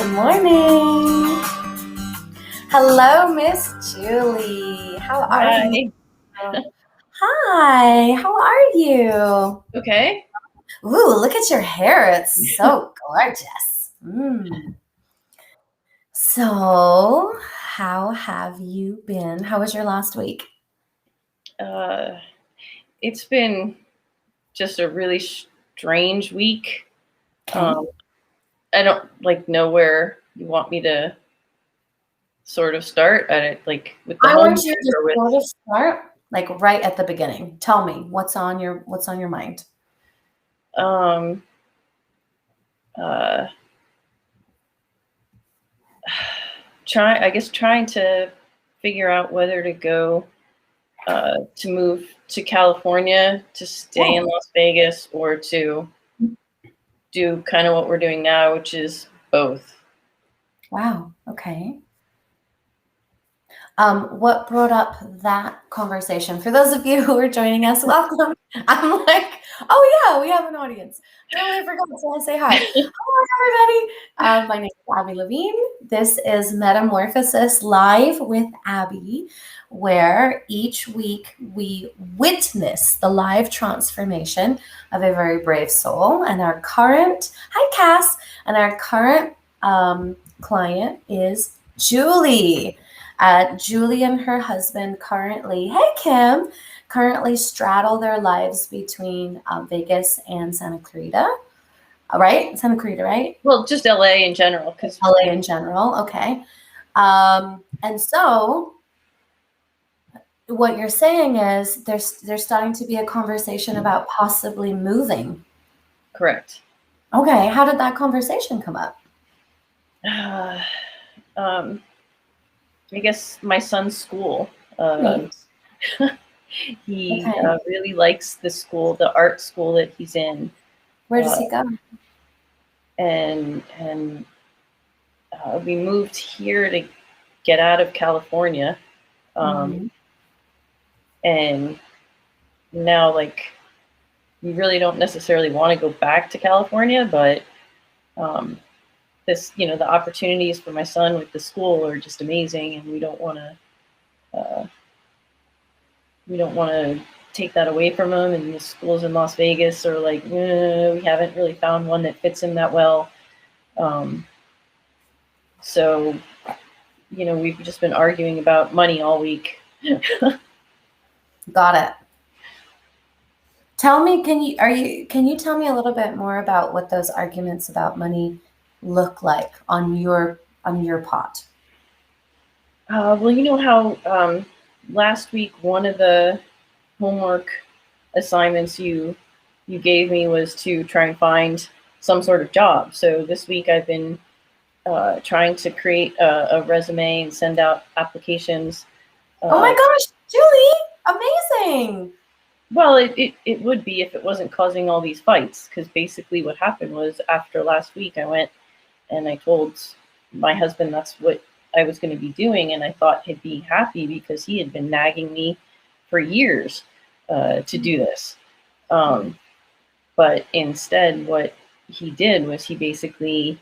Good morning. Hello, Miss Julie. How are you? Hi, how are you? Okay. Ooh, look at your hair. It's so gorgeous. So, how have you been? How was your last week? It's been just a really strange week. Okay. I don't know where you want me to sort of start at it, like with the I home want you to or with sort of start like right at the beginning. Tell me what's on your mind. um uh trying to figure out whether to go to move to California to stay in Oh, Las Vegas or to do kind of what we're doing now, which is both. wow. Okay. What brought up that conversation? For those of you who are joining us, welcome. I'm like, oh yeah, we have an audience. Totally forgot to say hi. Hello, everybody. My name is Abby Levine. This is Metamorphosis Live with Abby, where each week we witness the live transformation of a very brave soul. And our current, hi Cass, and our current client is Julie. Julie and her husband currently, hey Kim, currently straddle their lives between Vegas and Santa Clarita, right? Santa Clarita, right? Well, just LA in general, because LA in general, okay. And so what you're saying is there's starting to be a conversation about possibly moving. correct. Okay, how did that conversation come up? Um, I guess my son's school. Neat. He Okay. really likes the school, the art school that he's in, Where does he go? and we moved here to get out of California, Mm-hmm. and now we really don't necessarily want to go back to California, but the opportunities for my son with the school are just amazing, and uh, we don't want to take that away from him. And the schools in Las Vegas are like, we haven't really found one that fits him that well. So, we've just been arguing about money all week. Got it. Tell me, can you tell me a little bit more about what those arguments about money look like on your pot? Well, you know how last week one of the homework assignments you gave me was to try and find some sort of job. So this week I've been trying to create a resume and send out applications. Oh my gosh, Julie, amazing. Well, it would be if it wasn't causing all these fights, because basically what happened was after last week I went and I told my husband that's what I was going to be doing, and I thought he'd be happy because he had been nagging me for years to do this. But instead, what he did was he basically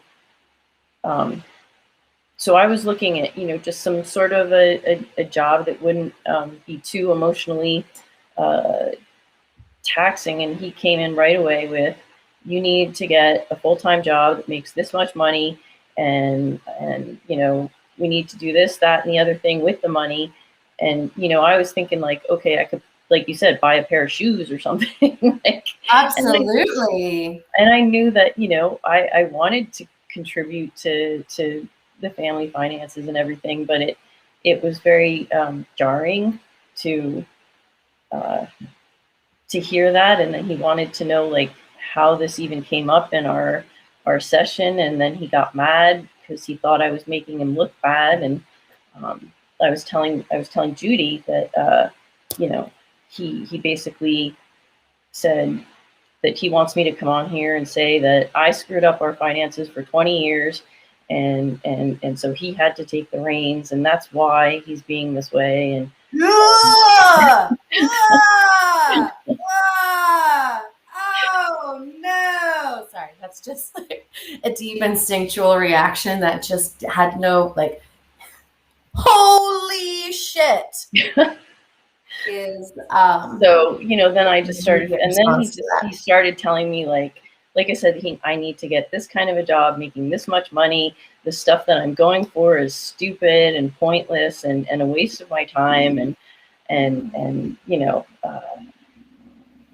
so I was looking at just some sort of a job that wouldn't be too emotionally uh, taxing, and he came in right away with, you need to get a full-time job that makes this much money, and we need to do this, that, and the other thing with the money. And I was thinking, like, okay, I could, like you said, buy a pair of shoes or something. Absolutely. And I knew that I wanted to contribute to the family finances and everything, but it was very jarring to uh, to hear that. And then he wanted to know, like, how this even came up in our session, and then he got mad because he thought I was making him look bad. And I was telling Judy that he basically said that he wants me to come on here and say that I screwed up our finances for 20 years, and so he had to take the reins, and that's why he's being this way. And Ah! Ah! Ah! Oh no! Sorry, that's just like a deep instinctual reaction that just had no, like, holy shit is So, then I just started, immediate and then response to he that. started telling me, like I said, I need to get this kind of a job making this much money. The stuff that I'm going for is stupid and pointless and a waste of my time. And then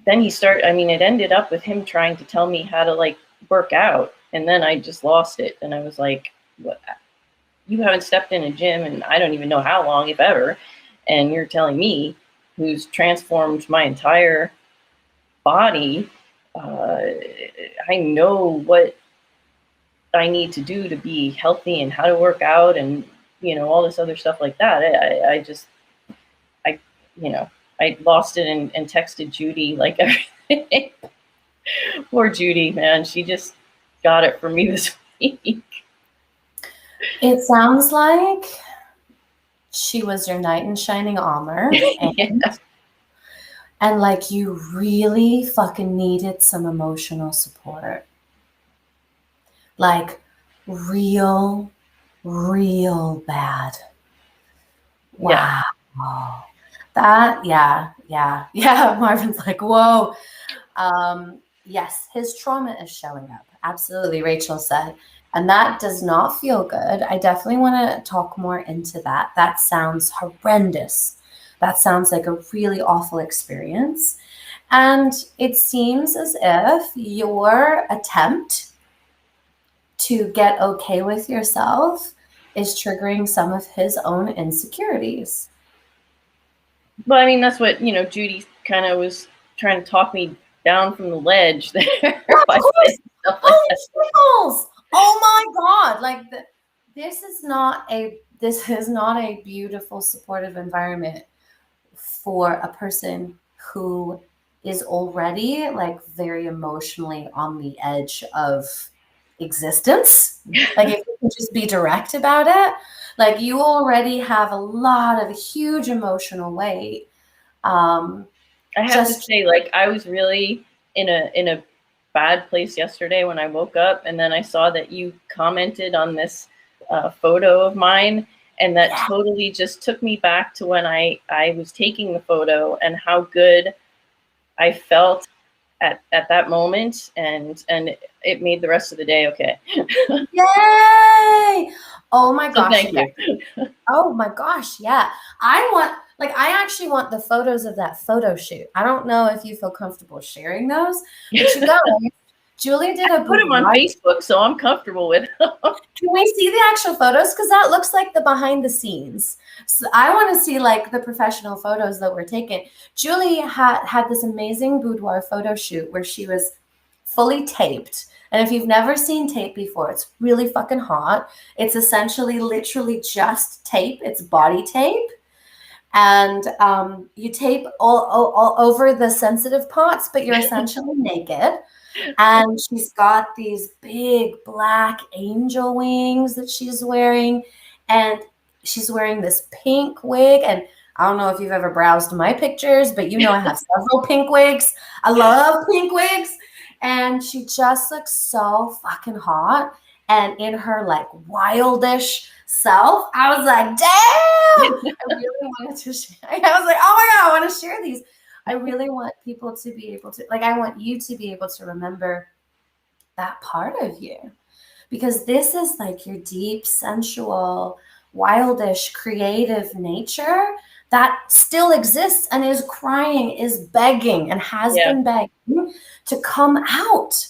it ended up with him trying to tell me how to like work out. And then I just lost it. And I was like, what? You haven't stepped in a gym and I don't even know how long, if ever. And you're telling me, who's transformed my entire body, I know what I need to do to be healthy and how to work out and, all this other stuff like that. I, I lost it and texted Judy, like everything. Poor Judy, man. She just got it for me this week. It sounds like she was your knight in shining armor. Yeah. And like you really fucking needed some emotional support. Like real bad. Wow. Yeah. Marvin's like, whoa. Yes, his trauma is showing up. Absolutely, Rachel said. And that does not feel good. I definitely want to talk more into that. That sounds horrendous. That sounds like a really awful experience. And it seems as if your attempt to get okay with yourself is triggering some of his own insecurities. Well, I mean, that's what, Judy kind of was trying to talk me down from the ledge there. Of course. Holy shekels! Oh my God. Like this is not a beautiful, supportive environment for a person who is already like very emotionally on the edge of existence. Like if you can just be direct about it, like you already have a lot of huge emotional weight. I have to say, like, I was really in a bad place yesterday when I woke up, and then I saw that you commented on this photo of mine, and that totally just took me back to when I was taking the photo and how good I felt at that moment, and it made the rest of the day okay. Yay! Oh my gosh. So thank you. Oh my gosh, yeah. I actually want the photos of that photo shoot. I don't know if you feel comfortable sharing those, but you guys, Julie did a put them on Facebook, so I'm comfortable with them. Can we see the actual photos? Because that looks like the behind the scenes. So I want to see like the professional photos that were taken. Julie had this amazing boudoir photo shoot where she was fully taped. And if you've never seen tape before, it's really fucking hot. It's essentially literally just tape. It's body tape. And you tape all over the sensitive parts, but you're essentially naked. And she's got these big black angel wings that she's wearing. And she's wearing this pink wig. And I don't know if you've ever browsed my pictures, but I have several pink wigs. I love pink wigs. And she just looks so fucking hot. And in her like wildish self, I was like, damn! I really wanted to share. I was like, oh my God, I want to share these. I really want people to be able to, like, I want you to be able to remember that part of you. Because this is like your deep, sensual, wildish, creative nature that still exists and is crying, is begging, and has been begging to come out,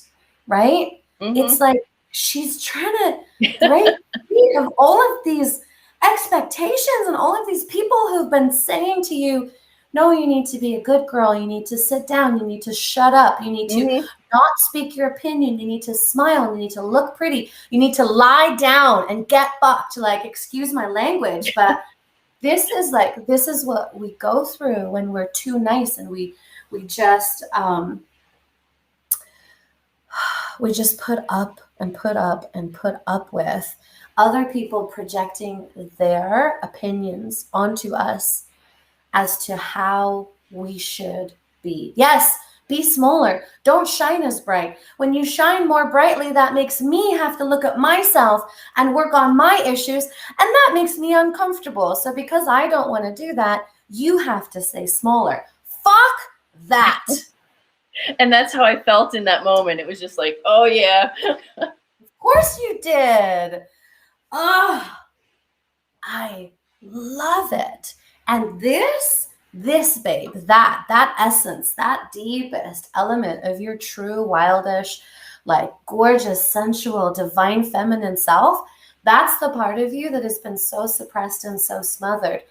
right? Mm-hmm. It's like she's trying to break free of all of these expectations and all of these people who've been saying to you, no, you need to be a good girl. You need to sit down. You need to shut up. You need to not speak your opinion. You need to smile. You need to look pretty. You need to lie down and get fucked. Like, excuse my language, but this is what we go through when we're too nice and we just put up and put up and put up with other people projecting their opinions onto us as to how we should be. Yes, Be smaller. Don't shine as bright. When you shine more brightly, that makes me have to look at myself and work on my issues, and that makes me uncomfortable. So because I don't want to do that, you have to stay smaller. Fuck that. And that's how I felt in that moment. It was just like, oh yeah. Of course you did. Oh, I love it. And this babe, that essence, that deepest element of your true wildish, like gorgeous, sensual, divine feminine self, that's the part of you that has been so suppressed and so smothered.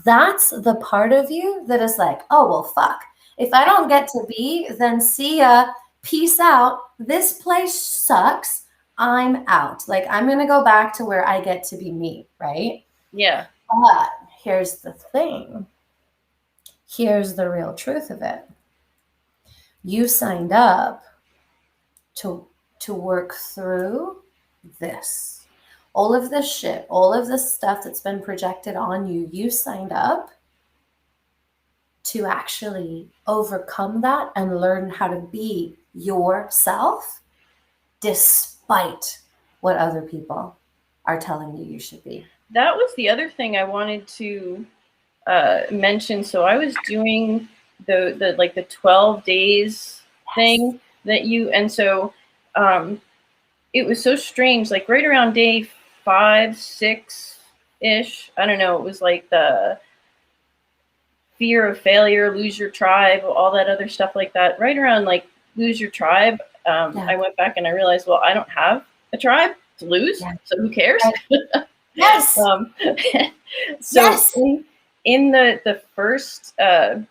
That's the part of you that is like, oh, well, fuck. If I don't get to be, then see ya, peace out. This place sucks. I'm out. Like, I'm going to go back to where I get to be me, right? Yeah. But here's the thing. Here's the real truth of it. You signed up to work through this. All of this shit, all of this stuff that's been projected on you, you signed up to actually overcome that and learn how to be yourself despite what other people are telling you you should be. That was the other thing I wanted to mention. So I was doing the like the 12 days thing that you, and so it was so strange, like right around day 5, 6-ish, I don't know, it was like the fear of failure, lose your tribe, all that other stuff like that. Right around like lose your tribe, I went back and I realized, well, I don't have a tribe to lose, so who cares? Yes. So yes. in the first event,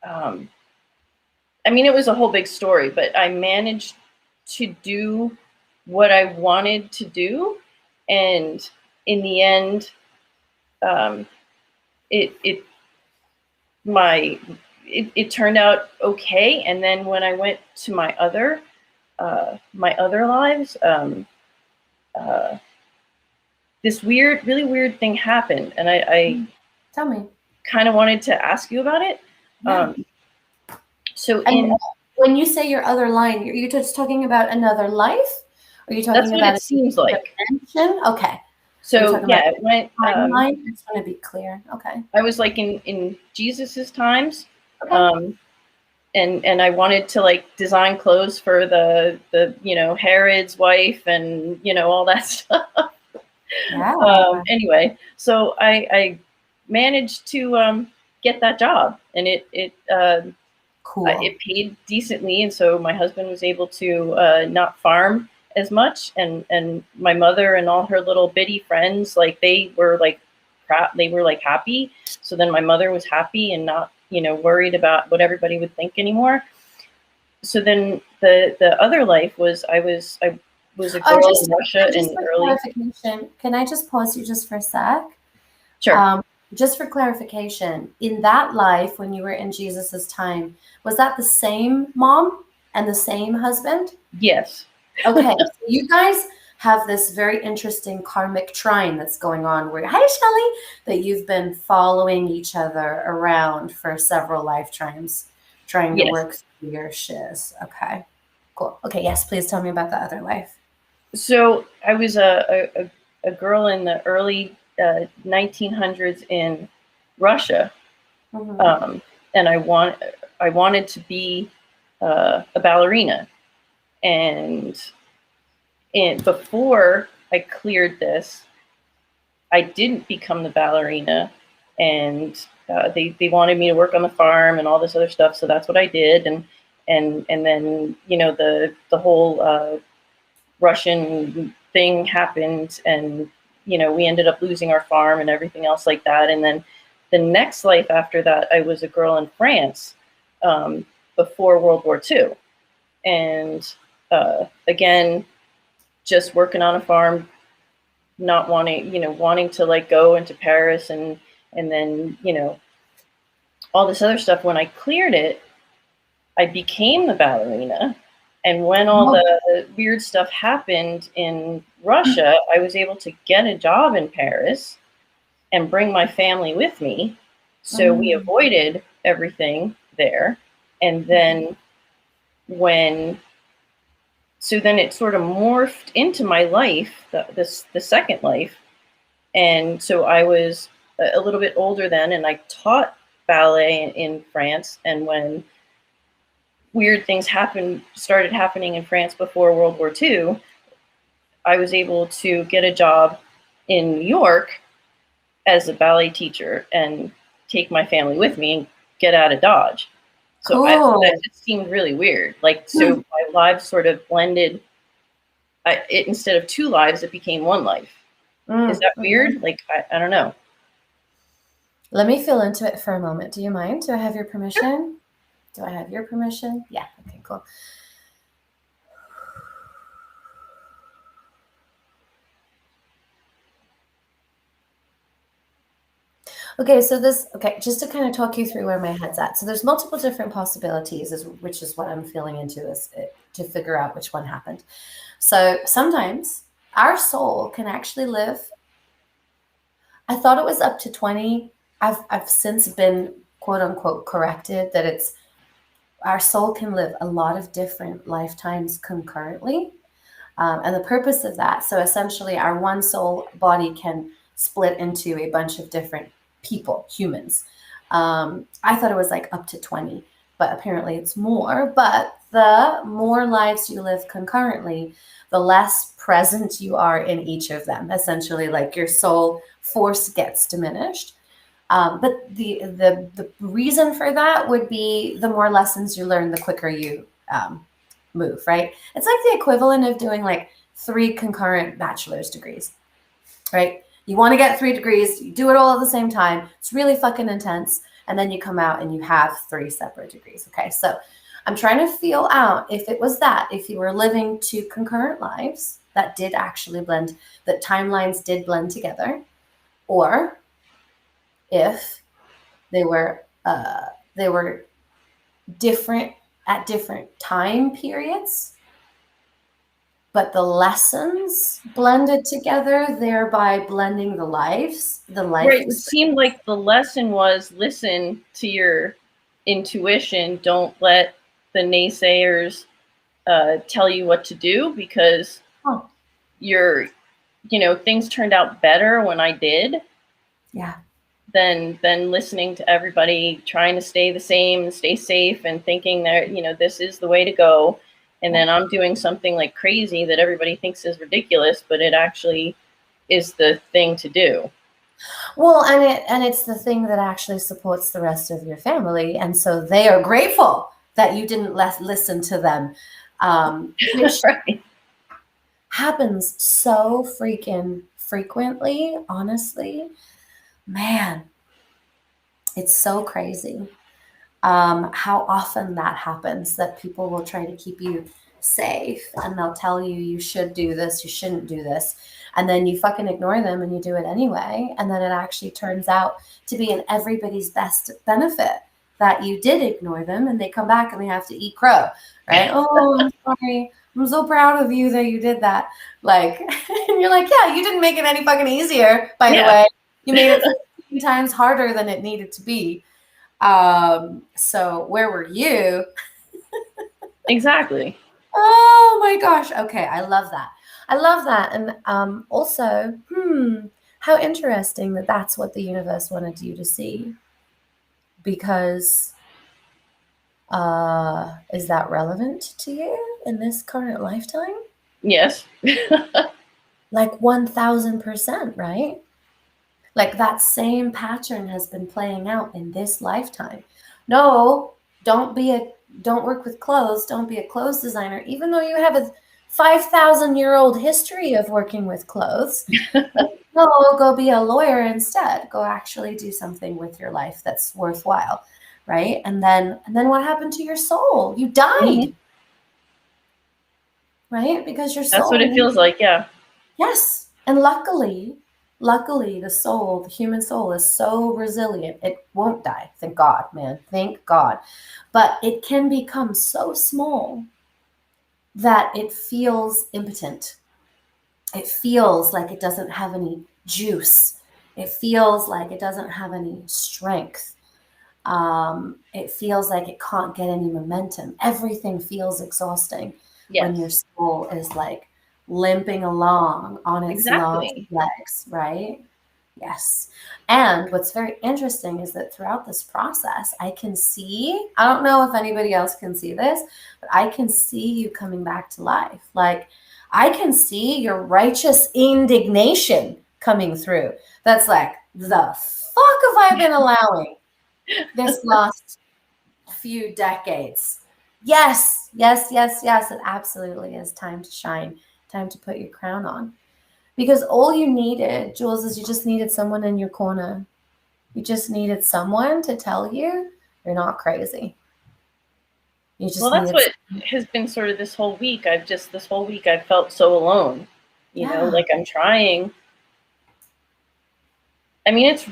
I mean, it was a whole big story, but I managed to do what I wanted to do, and in the end, it turned out okay. And then when I went to my other lives, this really weird thing happened, and I tell me, kind of wanted to ask you about it. Yeah. So when you say your other line, you're just talking about another life? Or are you talking about it seems like dimension? Okay. So yeah, it went. I just want to be clear. Okay. I was like in Jesus's times, Okay. and I wanted to like design clothes for the Herod's wife and all that stuff. Yeah. Anyway, so I managed to get that job, and it cool. It paid decently, and so my husband was able to not farm as much, and my mother and all her little bitty friends, like they were like happy. So then my mother was happy and not worried about what everybody would think anymore. So then the other life was I was a girl in Russia in early. Can I just pause you just for a sec? Sure. Just for clarification, in that life when you were in Jesus's time, was that the same mom and the same husband? Yes. Okay, so you guys have this very interesting karmic trine that's going on where, hi Shelly, that you've been following each other around for several lifetimes, trying to work through your shiz. Okay, cool. Okay, yes, please tell me about the other life. So I was a girl in the early 1900s in Russia, and I wanted to be a ballerina. And before I cleared this, I didn't become the ballerina, and they wanted me to work on the farm and all this other stuff. So that's what I did, and then the whole Russian thing happened, and we ended up losing our farm and everything else like that. And then the next life after that, I was a girl in France before World War II, and again, just working on a farm, not wanting to like go into Paris and then all this other stuff. When I cleared it, I became the ballerina, and when all the weird stuff happened in Russia, I was able to get a job in Paris and bring my family with me. So we avoided everything there. And then then it sort of morphed into my life, the second life. And so I was a little bit older then, and I taught ballet in France. And when weird things started happening in France before World War II, I was able to get a job in New York as a ballet teacher and take my family with me and get out of Dodge. So that just seemed really weird. Like, so my lives sort of blended. Instead of two lives, it became one life. Is that weird? Like, I don't know. Let me feel into it for a moment. Do you mind? Do I have your permission? Do I have your permission? Yeah. Okay, cool. Okay, so just to kind of talk you through where my head's at. So there's multiple different possibilities, which is what I'm feeling into, is to figure out which one happened. So sometimes our soul can actually live. I thought it was up to 20. I've since been quote unquote corrected that it's our soul can live a lot of different lifetimes concurrently. And the purpose of that, so essentially our one soul body can split into a bunch of different people, humans. I thought it was like up to 20, but apparently it's more. But the more lives you live concurrently, the less present you are in each of them. Essentially, like your soul force gets diminished. But the reason for that would be the more lessons you learn, the quicker you move, right? It's like the equivalent of doing like 3 concurrent bachelor's degrees, right? You want to get 3 degrees, you do it all at the same time. It's really fucking intense. And then you come out and you have 3 separate degrees. Okay. So I'm trying to feel out if it was that, if you were living 2 concurrent lives that did actually blend, that timelines did blend together, or if they were different at different time periods, but the lessons blended together, thereby blending the lives. The life. Right. It seemed like the lesson was listen to your intuition. Don't let the naysayers tell you what to do, because things turned out better when I did. Yeah. Than listening to everybody trying to stay the same and stay safe and thinking that, this is the way to go. And then I'm doing something like crazy that everybody thinks is ridiculous, but it actually is the thing to do. Well, and it's the thing that actually supports the rest of your family. And so they are grateful that you didn't listen to them. Which right. happens so freaking frequently, honestly. Man, it's so crazy how often that happens, that people will try to keep you safe and they'll tell you you should do this, you shouldn't do this. And then you fucking ignore them and you do it anyway. And then it actually turns out to be in everybody's best benefit that you did ignore them, and they come back and they have to eat crow, right? Oh, I'm sorry. I'm so proud of you that you did that. Like, and you're like, yeah, you didn't make it any fucking easier, by the way. You made it 15 times harder than it needed to be. So where were you? Exactly. Oh my gosh. Okay. I love that. I love that. And also, how interesting that that's what the universe wanted you to see. Because is that relevant to you in this current lifetime? Yes. Like 1000%, right? Like that same pattern has been playing out in this lifetime. No, don't work with clothes. Don't be a clothes designer, even though you have a 5,000-year-old history of working with clothes. No, go be a lawyer instead. Go actually do something with your life that's worthwhile, right? And then what happened to your soul? You died, mm-hmm. right? Because your soul. That's what it feels like, yeah. Yes, and luckily, the human soul is so resilient. It won't die. Thank God, man. Thank God. But it can become so small that it feels impotent. It feels like it doesn't have any juice. It feels like it doesn't have any strength. It feels like it can't get any momentum. Everything feels exhausting when your Yes, soul is like limping along on its last exactly. legs, right? Yes. And what's very interesting is that throughout this process, I can see, I don't know if anybody else can see this, but I can see you coming back to life. Like, I can see your righteous indignation coming through. That's like, the fuck have I been allowing this last few decades? Yes, yes, yes, yes. It absolutely is time to shine, time to put your crown on. Because all you needed, Jules, is you just needed someone in your corner. You just needed someone to tell you you're not crazy. You Well, just that's needed, what has been sort of this whole week I've felt so alone. yeah, Like I'm trying. I mean, it's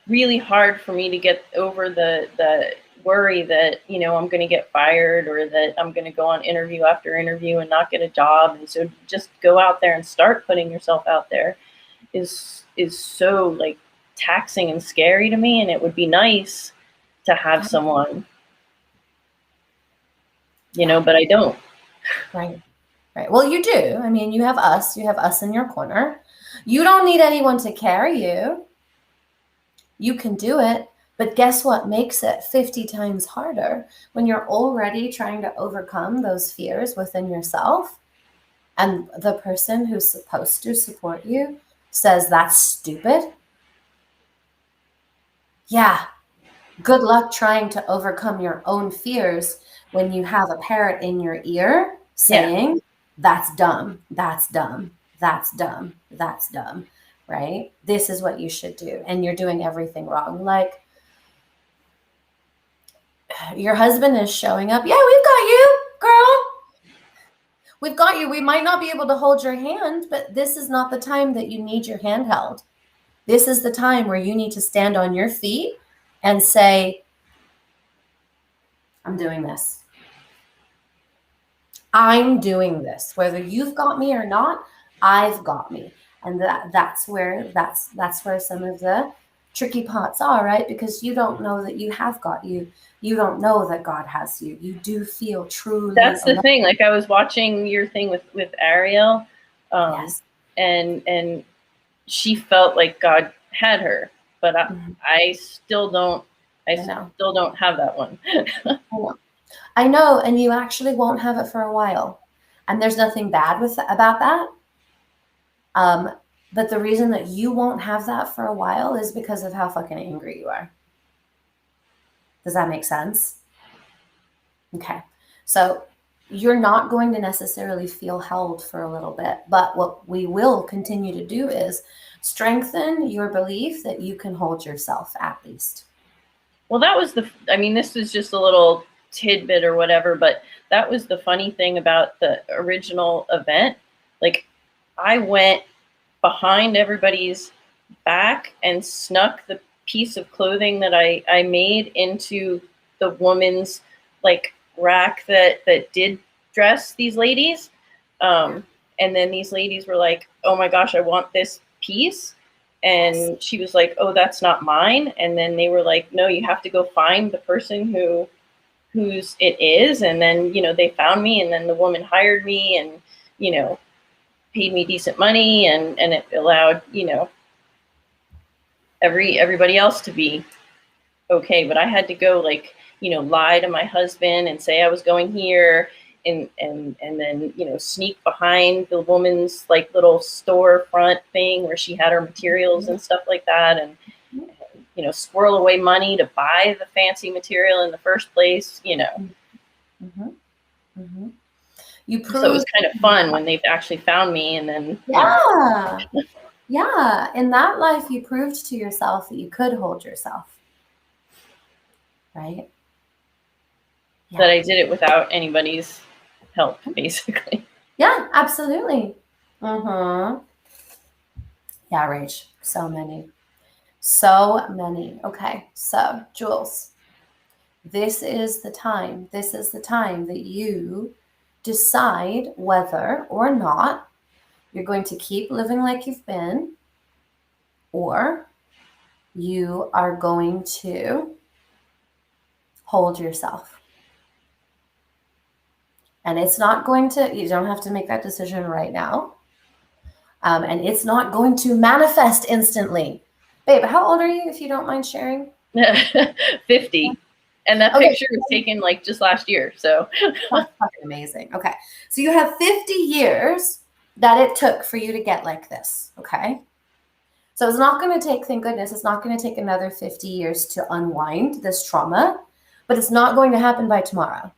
really hard for me to get over the worry that, I'm going to get fired or that I'm going to go on interview after interview and not get a job. And so just go out there and start putting yourself out there is so like taxing and scary to me, and it would be nice to have yeah, someone, yeah, but I don't. right, right. Well, you do. I mean, you have us in your corner. You don't need anyone to carry you. You can do it. But guess what makes it 50 times harder when you're already trying to overcome those fears within yourself and the person who's supposed to support you says that's stupid? Yeah, good luck trying to overcome your own fears when you have a parrot in your ear Yeah, saying, that's dumb, that's dumb, that's dumb, that's dumb, right? This is what you should do. And you're doing everything wrong. Like, your husband is showing up. Yeah, we've got you, girl. We've got you. We might not be able to hold your hand, but this is not the time that you need your hand held. This is the time where you need to stand on your feet and say, I'm doing this. I'm doing this. Whether you've got me or not, I've got me. And that's where some of the tricky parts are, right? Because you don't know that you have got you. You don't know that God has you. You do feel truly that's the alone. thing. Like I was watching your thing with Ariel, um, Yes. and she felt like God had her, but Mhm. I still don't. I I know. still don't have that one. I know. I know, and you actually won't have it for a while. And there's nothing bad with about that. Um, but the reason that you won't have that for a while is because of how fucking angry you are. Does that make sense? Okay. So you're not going to necessarily feel held for a little bit, but what we will continue to do is strengthen your belief that you can hold yourself at least. Well, that was I mean, this is just a little tidbit or whatever, but that was the funny thing about the original event. Like, I went behind everybody's back and snuck the piece of clothing that I made into the woman's like rack that did dress these ladies. Yeah. And then these ladies were like, oh my gosh, I want this piece. Yes. And she was like, oh, that's not mine. And then they were like, no, you have to go find the person whose it is. And then, they found me, and then the woman hired me and, you know, paid me decent money, and it allowed, everybody else to be okay. But I had to go, like, lie to my husband and say I was going here, and then, sneak behind the woman's like little storefront thing where she had her materials and stuff like that, and squirrel away money to buy the fancy material in the first place. Mm-hmm. Mm-hmm. You So it was proved, kind of fun when they actually found me, and then yeah, yeah. In that life, you proved to yourself that you could hold yourself, right? that Yeah. I did it without anybody's help, basically. Yeah, absolutely. Mm-hmm. Yeah, Rach. So many. So many. Okay. So, Jules, this is the time. This is the time that you decide whether or not you're going to keep living like you've been, or you are going to hold yourself. And it's not going to, you don't have to make that decision right now. And it's not going to manifest instantly. Babe, how old are you, if you don't mind sharing? 50. And that picture was taken like just last year. So that's fucking amazing. Okay. So you have 50 years that it took for you to get like this. Okay. So it's not going to take, thank goodness, it's not going to take another 50 years to unwind this trauma, but it's not going to happen by tomorrow.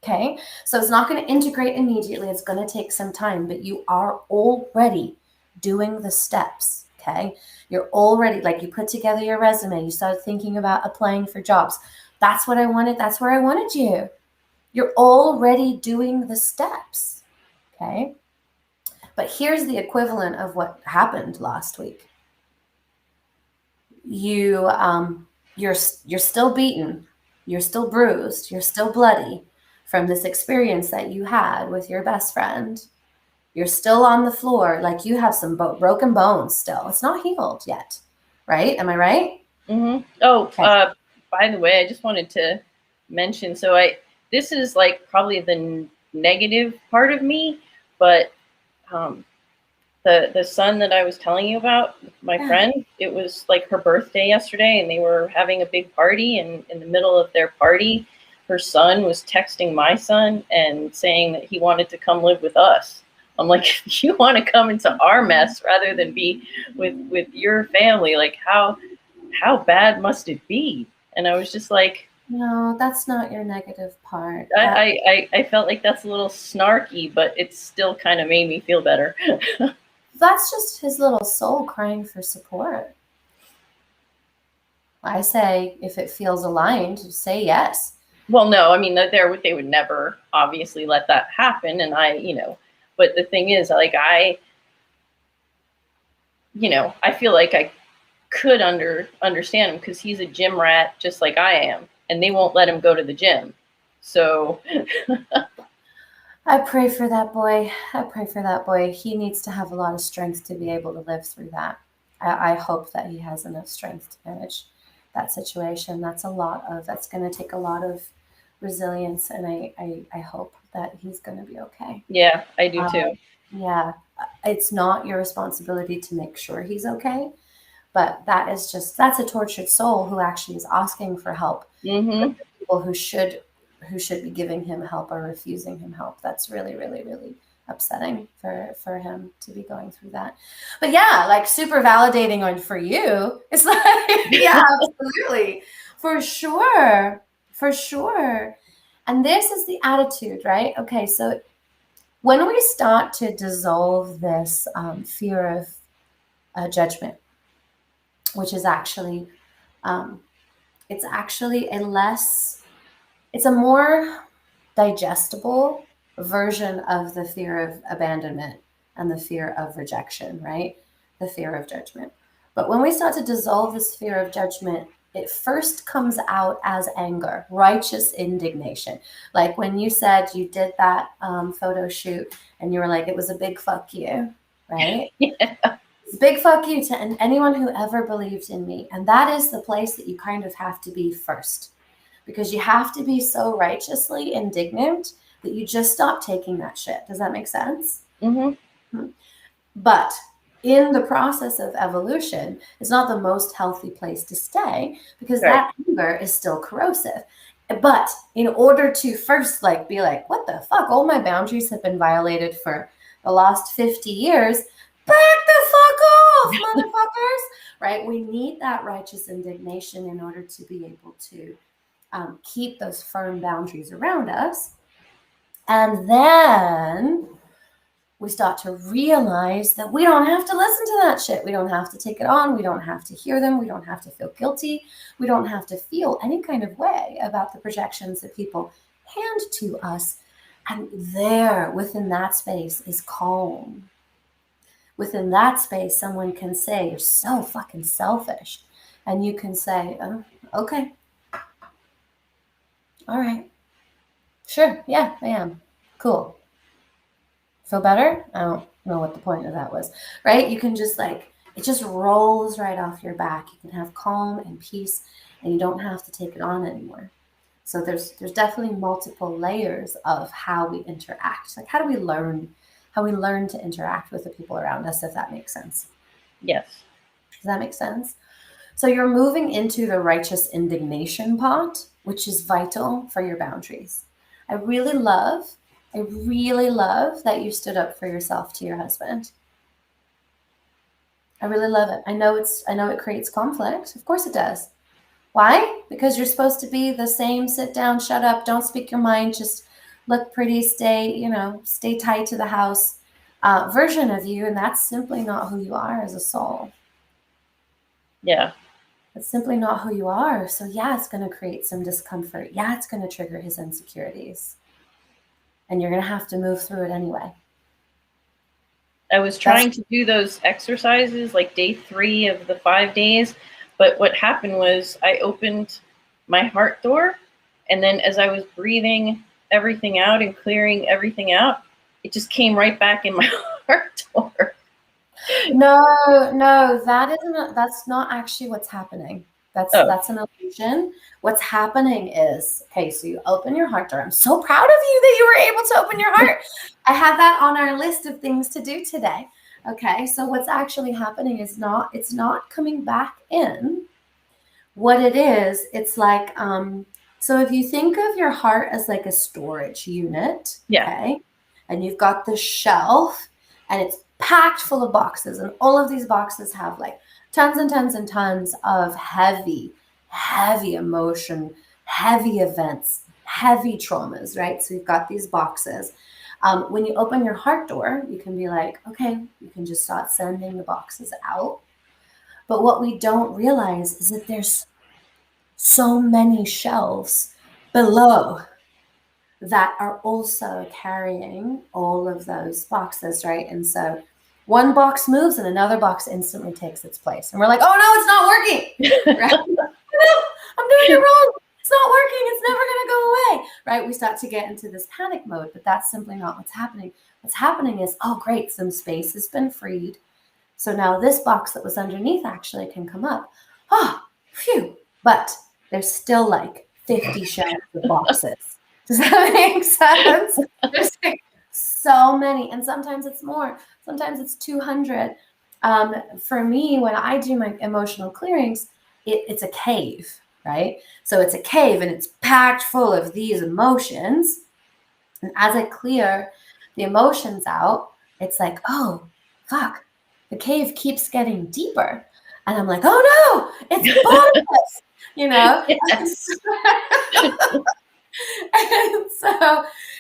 Okay. So it's not going to integrate immediately. It's going to take some time, but you are already doing the steps. Okay. You're already, like, you put together your resume, you started thinking about applying for jobs. That's what I wanted. That's where I wanted you. You're already doing the steps. Okay. But here's the equivalent of what happened last week. You're still beaten. You're still bruised. You're still bloody from this experience that you had with your best friend. You're still on the floor. Like, you have some broken bones still. It's not healed yet. Right? Am I right? Mm-hmm. Oh, okay. By the way, I just wanted to mention, so this is like probably the negative part of me, but the son that I was telling you about, my friend, it was like her birthday yesterday, and they were having a big party, and in the middle of their party, her son was texting my son and saying that he wanted to come live with us. I'm like, if you want to come into our mess rather than be with your family, like how bad must it be? And I was just like, no, that's not your negative part. I felt like that's a little snarky, but it still kind of made me feel better. That's just his little soul crying for support. I say, if it feels aligned, say yes. Well, no, I mean, they would never obviously let that happen. And but the thing is, like, I feel like I could understand him because he's a gym rat just like I am, and they won't let him go to the gym. So I pray for that boy. I pray for that boy. He needs to have a lot of strength to be able to live through that. I hope that he has enough strength to manage that situation. That's going to take a lot of resilience, and I hope that he's going to be okay. Yeah, I do too. Yeah, it's not your responsibility to make sure he's okay, but that's a tortured soul who actually is asking for help. Mm-hmm. The people who should be giving him help are refusing him help. That's really, really, really upsetting for him to be going through that. But yeah, like, super validating for you. It's like, yeah, absolutely. For sure. And this is the attitude, right? Okay, so when we start to dissolve this fear of judgment, which is actually, it's a more digestible version of the fear of abandonment and the fear of rejection, right? The fear of judgment. But when we start to dissolve this fear of judgment, it first comes out as anger, righteous indignation. Like when you said you did that photo shoot and you were like, it was a big fuck you, right? Yeah. Big fuck you to anyone who ever believed in me. And that is the place that you kind of have to be first, because you have to be so righteously indignant that you just stop taking that shit. Does that make sense? Mm-hmm. But in the process of evolution, it's not the most healthy place to stay, because right. That anger is still corrosive. But in order to first be like, what the fuck? All my boundaries have been violated for the last 50 years. Back the fuck off, motherfuckers. Right? We need that righteous indignation in order to be able to keep those firm boundaries around us. And then we start to realize that we don't have to listen to that shit. We don't have to take it on. We don't have to hear them. We don't have to feel guilty. We don't have to feel any kind of way about the projections that people hand to us. And there, within that space, is calm. Within that space, someone can say, you're so fucking selfish. And you can say, oh, okay. All right. Sure. Yeah, I am. Cool. Feel better? I don't know what the point of that was, right? You can just it just rolls right off your back. You can have calm and peace and you don't have to take it on anymore. So there's definitely multiple layers of how we interact. Like, how do we learn to interact with the people around us, if that makes sense? Yes. Does that make sense? So you're moving into the righteous indignation pot, which is vital for your boundaries. I really love, that you stood up for yourself to your husband. I really love it. I know it creates conflict. Of course it does. Why? Because you're supposed to be the same sit down, shut up, don't speak your mind, just look pretty, stay tight to the house version of you. And that's simply not who you are as a soul. Yeah. That's simply not who you are. So yeah, it's going to create some discomfort. Yeah, it's going to trigger his insecurities. And you're going to have to move through it anyway. I was trying to do those exercises like day 3 of the 5 days, but what happened was I opened my heart door, and then as I was breathing everything out and clearing everything out, it just came right back in my heart door. No, that's not actually what's happening. That's an illusion. What's happening is, okay, so you open your heart door. I'm so proud of you that you were able to open your heart. I had that on our list of things to do today. Okay, so what's actually happening is it's not coming back in. What it is, it's like, so if you think of your heart as like a storage unit, okay, and you've got the shelf and it's packed full of boxes, and all of these boxes have like tons and tons and tons of heavy emotion, heavy events, heavy traumas, right? So you've got these boxes. When you open your heart door, you can be like, okay, you can just start sending the boxes out. But what we don't realize is that there's so many shelves below that are also carrying all of those boxes, right? And so one box moves and another box instantly takes its place. And we're like, oh no, it's not working. Right? I'm doing it wrong. It's not working. It's never going to go away. Right? We start to get into this panic mode, but that's simply not what's happening. What's happening is, oh great, some space has been freed. So now this box that was underneath actually can come up. Oh, phew. But there's still like 50 shelves of boxes. Does that make sense? There's like so many, and sometimes it's more. Sometimes it's 200. For me, when I do my emotional clearings, it's a cave, right? So it's a cave, and it's packed full of these emotions. And as I clear the emotions out, it's like, oh, fuck, the cave keeps getting deeper. And I'm like, oh no, it's bottomless, you know? Yes.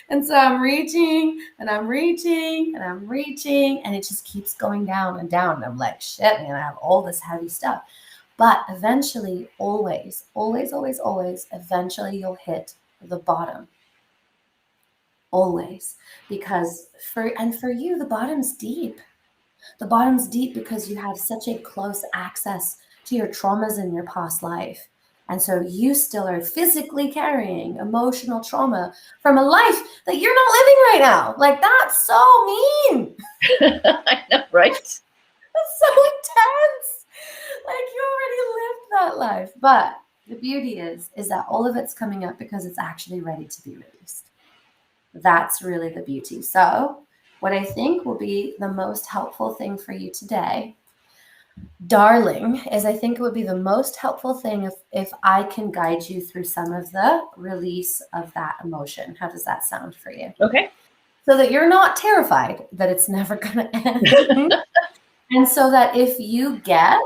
and so I'm reaching and I'm reaching and I'm reaching, and it just keeps going down and down. And I'm like, shit, man, I have all this heavy stuff. But eventually, always, eventually you'll hit the bottom. Always. Because for you, the bottom's deep. The bottom's deep because you have such a close access to your traumas in your past life. And so you still are physically carrying emotional trauma from a life that you're not living right now. Like, that's so mean. I know, right? That's so intense. Like, you already lived that life. But the beauty is that all of it's coming up because it's actually ready to be released. That's really the beauty. So what I think will be the most helpful thing for you today, darling, is I think it would be the most helpful thing if I can guide you through some of the release of that emotion. How does that sound for you? Okay. So that you're not terrified that it's never going to end. And so that if you get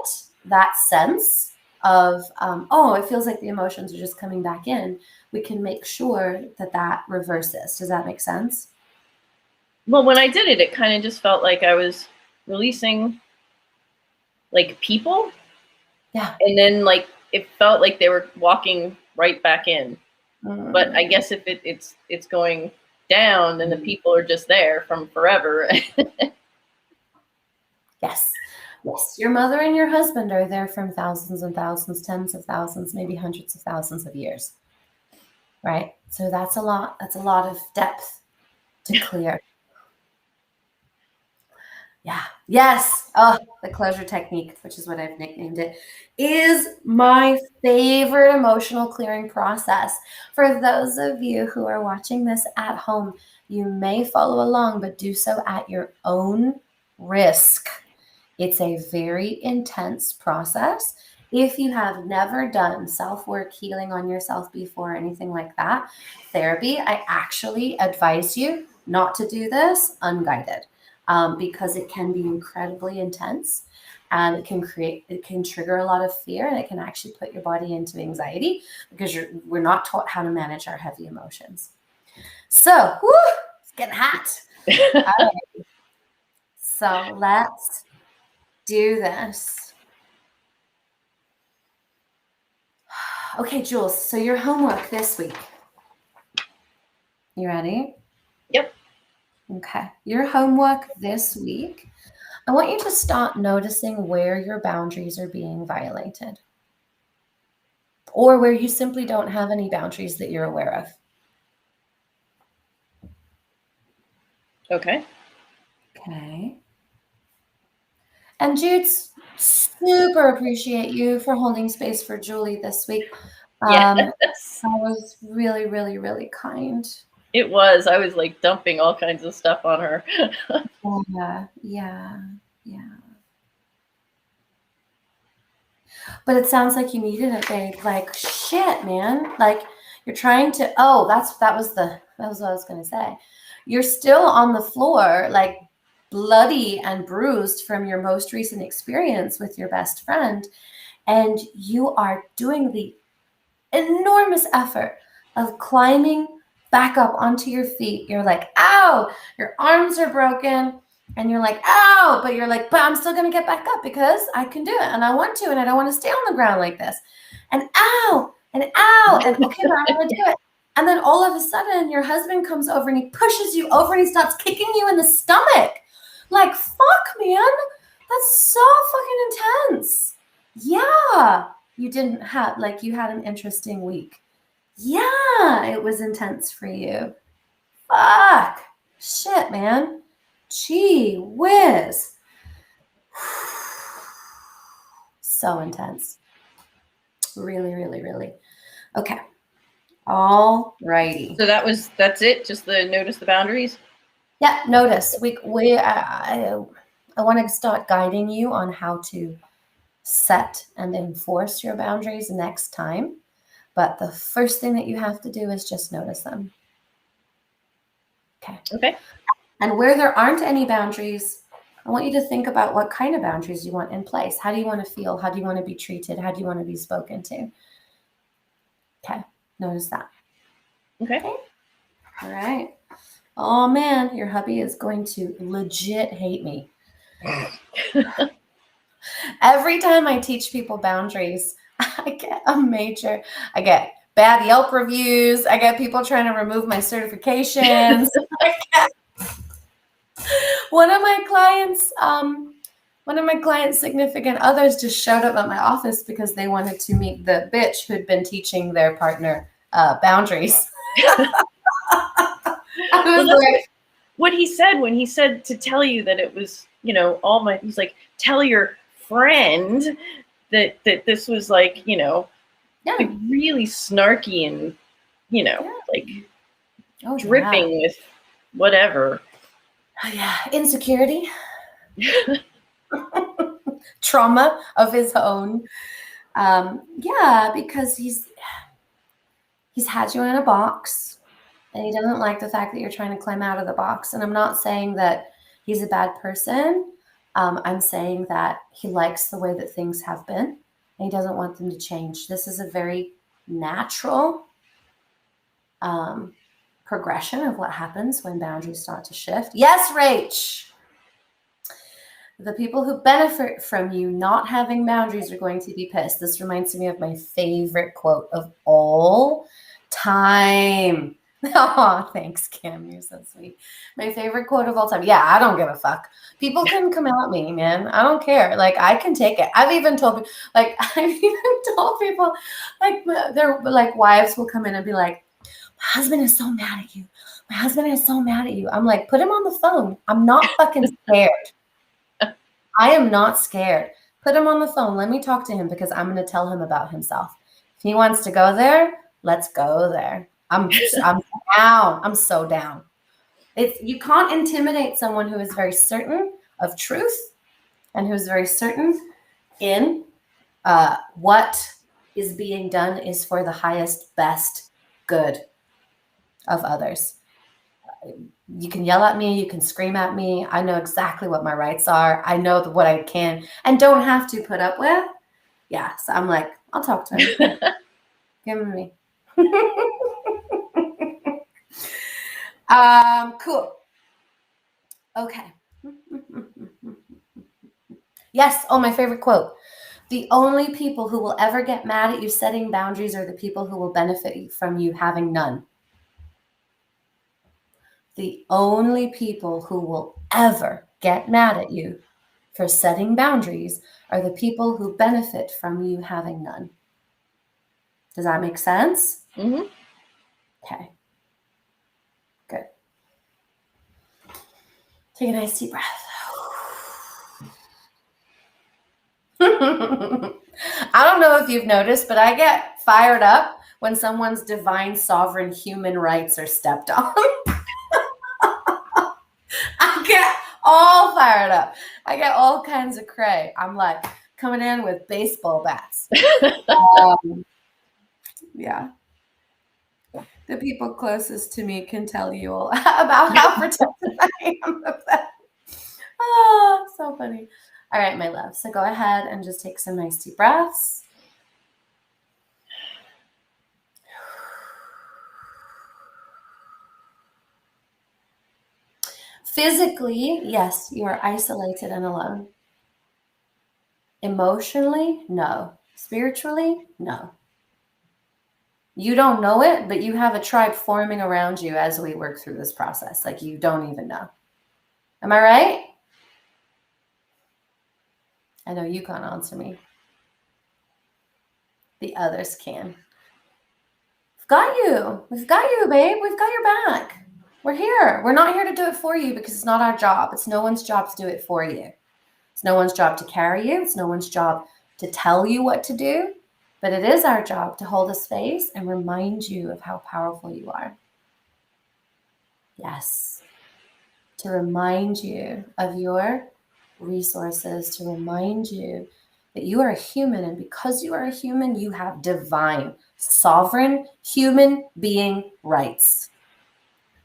that sense of, oh, it feels like the emotions are just coming back in, we can make sure that reverses. Does that make sense? Well, when I did it, it kind of just felt like I was releasing like people. Yeah. And then like it felt like they were walking right back in. But I guess if it's going down, then the people are just there from forever. Yes. Your mother and your husband are there from thousands and thousands, tens of thousands, maybe hundreds of thousands of years. Right? So that's a lot of depth to clear. Yeah. Yes. Oh, the closure technique, which is what I've nicknamed it, is my favorite emotional clearing process. For those of you who are watching this at home, you may follow along, but do so at your own risk. It's a very intense process. If you have never done self work, healing on yourself before, anything like that, therapy, I actually advise you not to do this unguided, because it can be incredibly intense and it can trigger a lot of fear, and it can actually put your body into anxiety because we're not taught how to manage our heavy emotions. So, whew, it's getting hot. All right. So let's do this. Okay, Jules, so your homework this week. You ready? Yep. Okay. Your homework this week, I want you to start noticing where your boundaries are being violated, or where you simply don't have any boundaries that you're aware of. Okay. Okay. And Jude's super appreciate you for holding space for Julie this week. Yes. That was really, really, really kind. It was. I was like dumping all kinds of stuff on her. Yeah. But it sounds like you needed it, babe. Like, shit, man. Like, you're trying to. Oh, that was what I was gonna say. You're still on the floor, like bloody and bruised from your most recent experience with your best friend, and you are doing the enormous effort of climbing back up onto your feet. You're like, ow, your arms are broken. And you're like, ow, but you're like, but I'm still going to get back up because I can do it and I want to, and I don't want to stay on the ground like this. And ow, and okay, but I'm going to do it. And then all of a sudden, your husband comes over and he pushes you over and he starts kicking you in the stomach. Like, fuck, man. That's so fucking intense. Yeah. You didn't have, like, you had an interesting week. Yeah, it was intense for you. Fuck. Shit, man. Gee whiz. So intense. Really, really, really. Okay. All righty. So that's it. Just notice the boundaries. Yeah, notice. I want to start guiding you on how to set and enforce your boundaries next time. But the first thing that you have to do is just notice them. Okay. Okay. And where there aren't any boundaries, I want you to think about what kind of boundaries you want in place. How do you want to feel? How do you want to be treated? How do you want to be spoken to? Okay. Notice that. Okay. All right. Oh man, your hubby is going to legit hate me. Every time I teach people boundaries, I get bad Yelp reviews. I get people trying to remove my certifications. One of my clients' significant others just showed up at my office because they wanted to meet the bitch who'd been teaching their partner boundaries. Well, that's what he said when he said to tell you that it was, he's like, tell your friend that this was like, like really snarky and, like dripping with whatever. Oh, yeah. Insecurity. Trauma of his own. Yeah, because he's had you in a box and he doesn't like the fact that you're trying to climb out of the box. And I'm not saying that he's a bad person. I'm saying that he likes the way that things have been and he doesn't want them to change. This is a very natural progression of what happens when boundaries start to shift. Yes, Rach. The people who benefit from you not having boundaries are going to be pissed. This reminds me of my favorite quote of all time. Oh, thanks, Kim. You're so sweet. My favorite quote of all time. Yeah, I don't give a fuck. People can come at me, man. I don't care. Like, I can take it. I've even told people, like, their like wives will come in and be like, my husband is so mad at you. My husband is so mad at you. I'm like, put him on the phone. I'm not fucking scared. I am not scared. Put him on the phone. Let me talk to him because I'm going to tell him about himself. If he wants to go there, let's go there. I'm down. I'm so down. You can't intimidate someone who is very certain of truth and who's very certain in what is being done is for the highest, best good of others. You can yell at me, you can scream at me. I know exactly what my rights are. I know what I can and don't have to put up with. Yeah, so I'm like, I'll talk to him. Give him to me. Cool. Okay. Yes. Oh, my favorite quote. The only people who will ever get mad at you setting boundaries are the people who will benefit from you having none. The only people who will ever get mad at you for setting boundaries are the people who benefit from you having none. Does that make sense? Mm-hmm. Okay. Good. Take a nice deep breath. I don't know if you've noticed, but I get fired up when someone's divine sovereign human rights are stepped on. I get all fired up. I get all kinds of cray. I'm like coming in with baseball bats. Yeah. The people closest to me can tell you all about how protected I am of that. Oh, so funny. All right, my love. So go ahead and just take some nice deep breaths. Physically, yes, you are isolated and alone. Emotionally, no. Spiritually, no. You don't know it, but you have a tribe forming around you as we work through this process. Like you don't even know. Am I right? I know you can't answer me. The others can. We've got you. We've got you, babe. We've got your back. We're here. We're not here to do it for you because it's not our job. It's no one's job to do it for you. It's no one's job to carry you. It's no one's job to tell you what to do. But it is our job to hold a space and remind you of how powerful you are. Yes. To remind you of your resources, to remind you that you are a human. And because you are a human, you have divine, sovereign, human being rights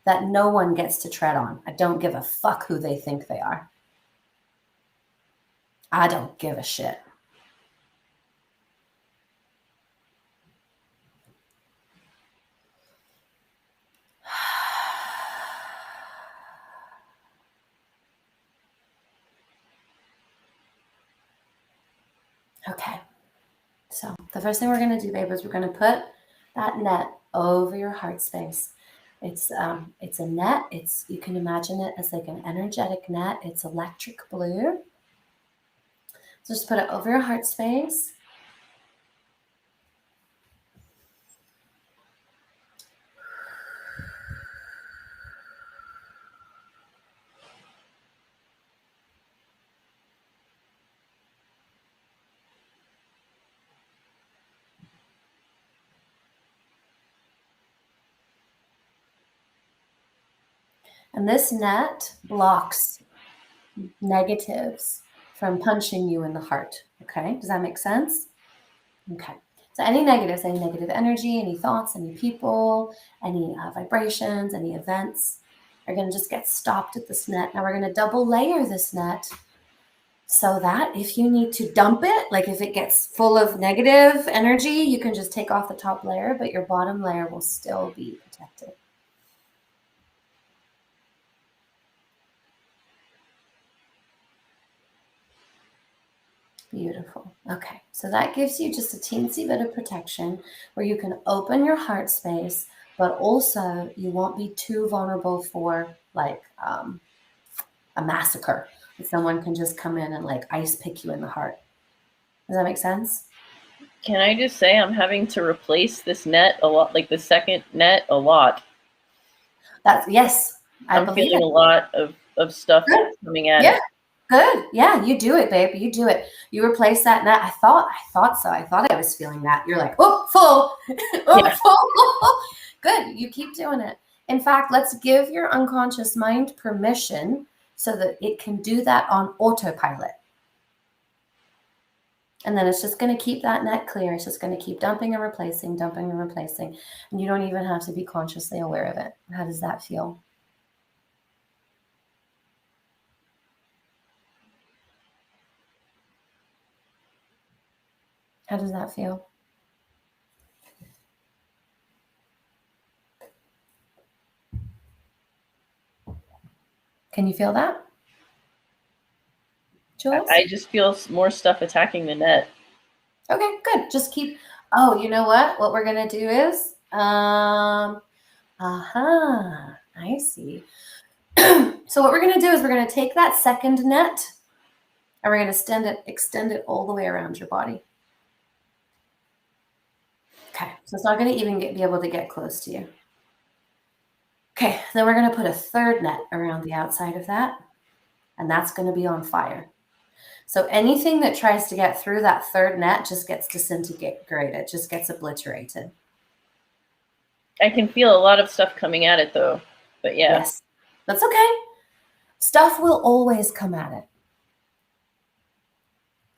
that no one gets to tread on. I don't give a fuck who they think they are. I don't give a shit. Okay. So the first thing we're going to do, babe, is we're going to put that net over your heart space. It's a net. You can imagine it as like an energetic net. It's electric blue. So just put it over your heart space. And this net blocks negatives from punching you in the heart. Okay, does that make sense? Okay, so any negatives, any negative energy, any thoughts, any people, any vibrations, any events are going to just get stopped at this net. Now we're going to double layer this net so that if you need to dump it, like if it gets full of negative energy, you can just take off the top layer, but your bottom layer will still be protected. Beautiful. Okay, so that gives you just a teensy bit of protection where you can open your heart space, but also you won't be too vulnerable for like a massacre. Someone can just come in and like ice pick you in the heart. Does that make sense? Can I just say I'm having to replace this net a lot, like the second net a lot. Yes, I'm feeling a lot of stuff Good. coming at Yeah. it. Good. Yeah, you do it, babe. You do it. You replace that net. I thought so. I thought I was feeling that. You're like, oh, full. Oh, Yeah. full. Good. You keep doing it. In fact, let's give your unconscious mind permission so that it can do that on autopilot. And then it's just going to keep that net clear. It's just going to keep dumping and replacing, dumping and replacing. And you don't even have to be consciously aware of it. How does that feel? How does that feel? Can you feel that? Jules? I just feel more stuff attacking the net. Okay, good. Just keep, oh, you know what? What we're going to do is, I see. So what we're going to do is we're going to take that second net and we're going to extend it all the way around your body. Okay, so it's not going to even be able to get close to you. Okay, then we're going to put a third net around the outside of that, and that's going to be on fire. So anything that tries to get through that third net just gets disintegrated, just gets obliterated. I can feel a lot of stuff coming at it though, but yeah. Yes, that's okay. Stuff will always come at it.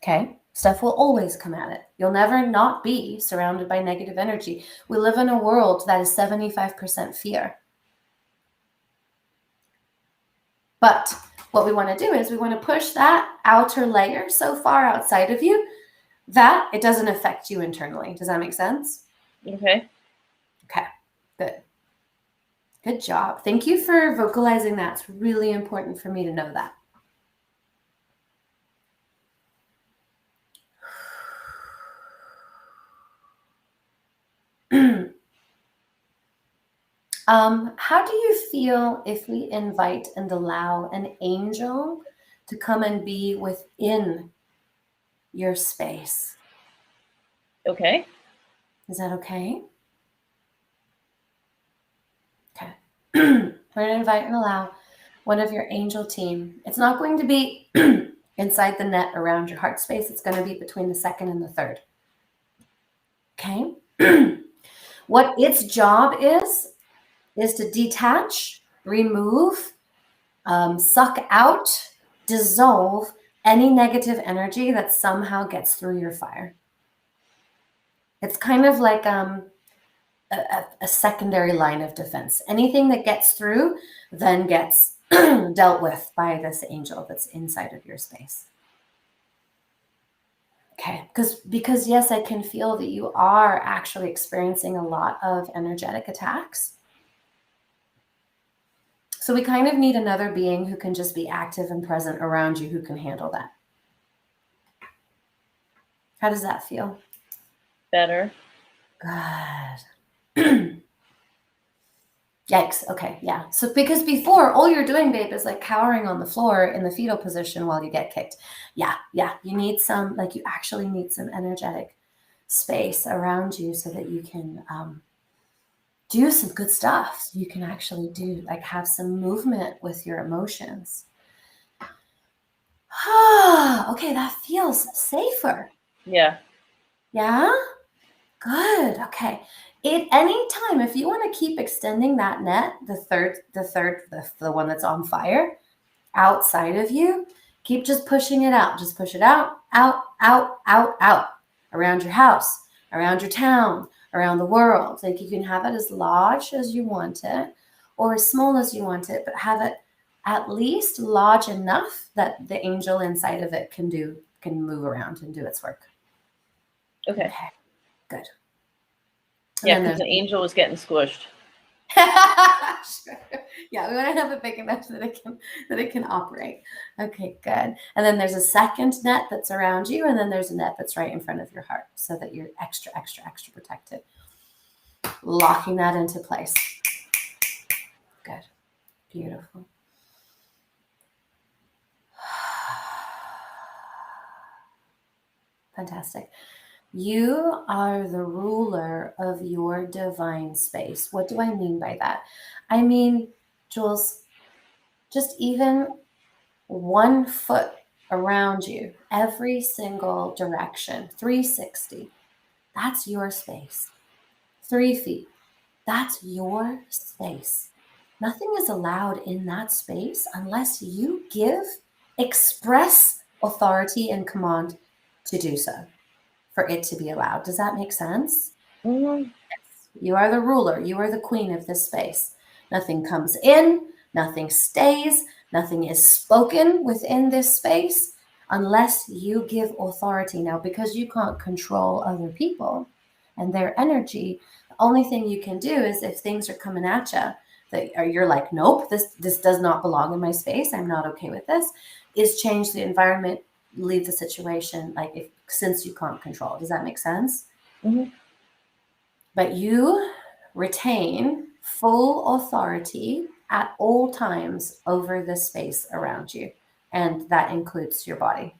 Okay, stuff will always come at it. You'll never not be surrounded by negative energy. We live in a world that is 75% fear. But what we want to do is we want to push that outer layer so far outside of you that it doesn't affect you internally. Does that make sense? Okay. Okay, good. Good job. Thank you for vocalizing that. It's really important for me to know that. How do you feel if we invite and allow an angel to come and be within your space? Okay. Is that okay? Okay. We're going to invite and allow one of your angel team. It's not going to be inside the net around your heart space. It's going to be between the second and the third. Okay. What its job is to detach, remove, suck out, dissolve any negative energy that somehow gets through your fire. It's kind of like a secondary line of defense. Anything that gets through then gets dealt with by this angel that's inside of your space. Okay, because yes, I can feel that you are actually experiencing a lot of energetic attacks. So we kind of need another being who can just be active and present around you who can handle that. How does that feel? Better. Good. Yikes. Okay, yeah. So because before, all you're doing, babe, is like cowering on the floor in the fetal position while you get kicked. Yeah. You need some, like you actually need some energetic space around you so that you can do some good stuff. You can actually have some movement with your emotions. Okay, that feels safer. Yeah. Yeah? Good. Okay. At any time, if you want to keep extending that net, the one that's on fire outside of you, keep just pushing it out. Just push it out, around your house, around your town, around the world. Like you can have it as large as you want it or as small as you want it, but have it at least large enough that the angel inside of it can move around and do its work. Okay. Good. Yeah, because the angel was getting squished. Yeah, we want to have it big enough that it can operate. Okay, good. And then there's a second net that's around you, and then there's a net that's right in front of your heart, so that you're extra protected. Locking that into place. Good. Beautiful. Fantastic. You are the ruler of your divine space. What do I mean by that? I mean, Jules, just even 1 foot around you, every single direction, 360. That's your space. 3 feet. That's your space. Nothing is allowed in that space unless you give express authority and command to do so for it to be allowed. Does that make sense? Mm-hmm. You are the ruler. You are the queen of this space. Nothing comes in, nothing stays, nothing is spoken within this space unless you give authority. Now, because you can't control other people and their energy, the only thing you can do is if things are coming at you, that you're like, nope, this does not belong in my space. I'm not okay with this, is change the environment, leave the situation, like since you can't control. Does that make sense? Mm-hmm. But you retain full authority at all times over the space around you. And that includes your body.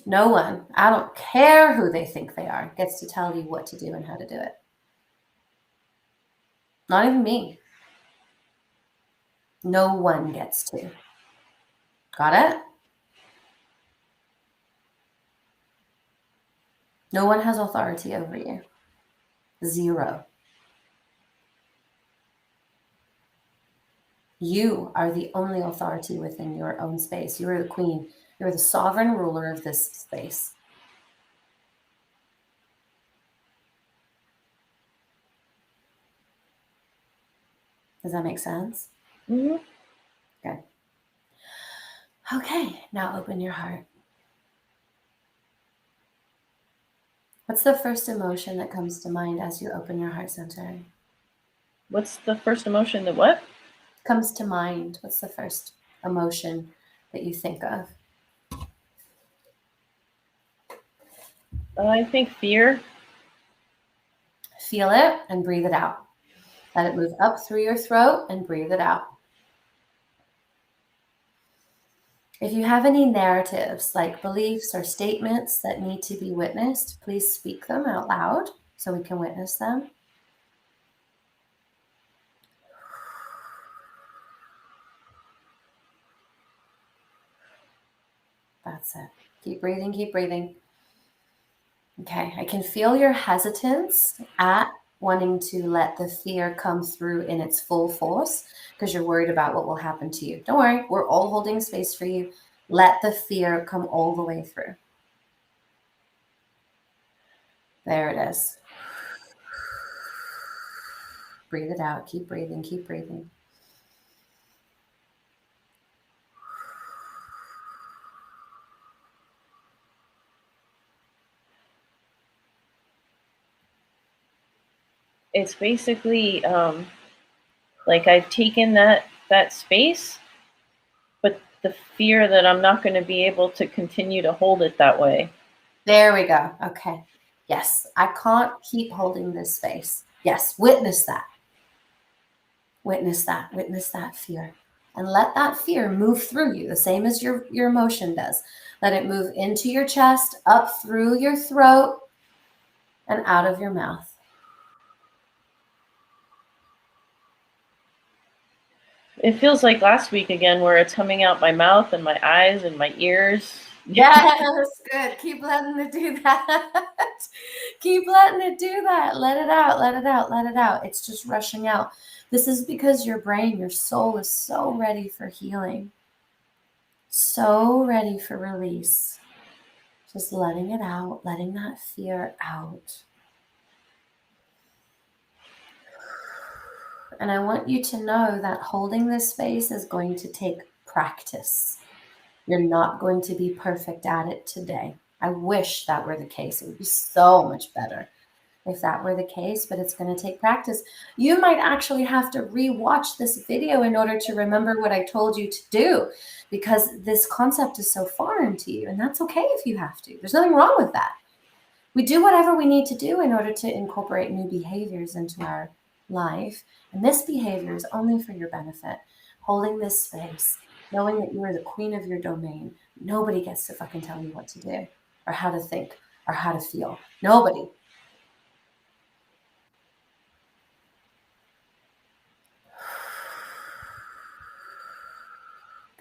No one, I don't care who they think they are, gets to tell you what to do and how to do it. Not even me. No one gets to. Got it? No one has authority over you. 0. You are the only authority within your own space. You are the queen. You're the sovereign ruler of this space. Does that make sense? Mm-hmm. Good. Okay, now open your heart. What's the first emotion that comes to mind as you open your heart center? What's the first emotion that what? Comes to mind. What's the first emotion that you think of? I think fear. Feel it and breathe it out. Let it move up through your throat and breathe it out. If you have any narratives, like beliefs or statements that need to be witnessed, please speak them out loud so we can witness them. That's it. Keep breathing, keep breathing. Okay, I can feel your hesitance at wanting to let the fear come through in its full force because you're worried about what will happen to you. Don't worry, we're all holding space for you. Let the fear come all the way through. There it is. Breathe it out. Keep breathing, keep breathing. It's basically like I've taken that space, but the fear that I'm not going to be able to continue to hold it that way. There we go. Okay. Yes, I can't keep holding this space. Yes, witness that. Witness that. Witness that fear. And let that fear move through you, the same as your emotion does. Let it move into your chest, up through your throat, and out of your mouth. It feels like last week again, where it's coming out my mouth and my eyes and my ears. Yes, good. Keep letting it do that. Keep letting it do that. Let it out, let it out, let it out. It's just rushing out. This is because your brain, your soul is so ready for healing, so ready for release. Just letting it out, letting that fear out. And I want you to know that holding this space is going to take practice. You're not going to be perfect at it today. I wish that were the case. It would be so much better if that were the case, but it's going to take practice. You might actually have to re-watch this video in order to remember what I told you to do, because this concept is so foreign to you, and that's okay if you have to. There's nothing wrong with that. We do whatever we need to do in order to incorporate new behaviors into our life, and this behavior is only for your benefit. Holding this space, knowing that you are the queen of your domain. Nobody gets to fucking tell you what to do or how to think or how to feel. Nobody.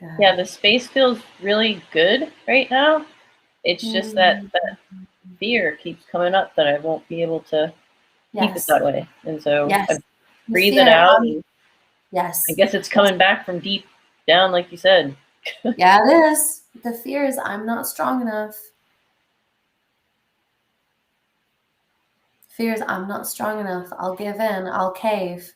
Good. Yeah, the space feels really good right now. It's just that fear keeps coming up that I won't be able to keep it Yes. that way. And so Yes. I The breathe it fear. out, and I Yes. guess it's coming back from deep down, like you said. Yeah, it is. The fear is I'm not strong enough. Fear is I'm not strong enough. I'll give in. I'll cave.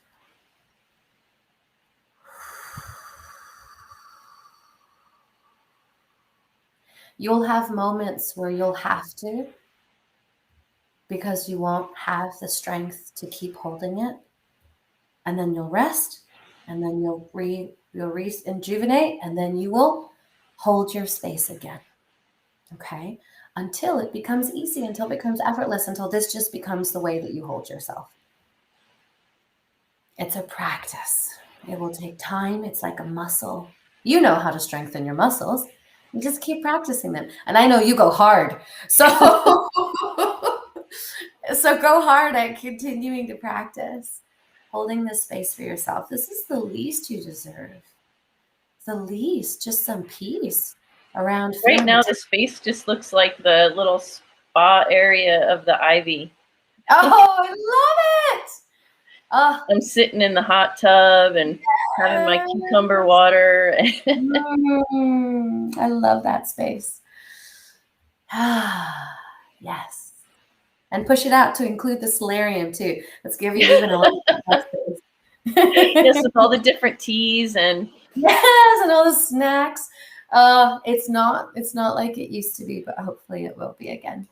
You'll have moments where you'll have to because you won't have the strength to keep holding it. And then you'll rest, and then you'll rejuvenate, and then you will hold your space again. Okay? Until it becomes easy, until it becomes effortless, until this just becomes the way that you hold yourself. It's a practice. It will take time. It's like a muscle. You know how to strengthen your muscles. You just keep practicing them. And I know you go hard. So so go hard at continuing to practice holding this space for yourself. This is the least you deserve. The least, just some peace around Right feeling now, the space just looks like the little spa area of the Ivy. Oh, I love it. Oh, I'm sitting in the hot tub and having my cucumber water. I love that space. Yes. And push it out to include the solarium too. Let's give you even a little more space. Yes, with all the different teas and Yes, and all the snacks. It's not like it used to be, but hopefully it will be again.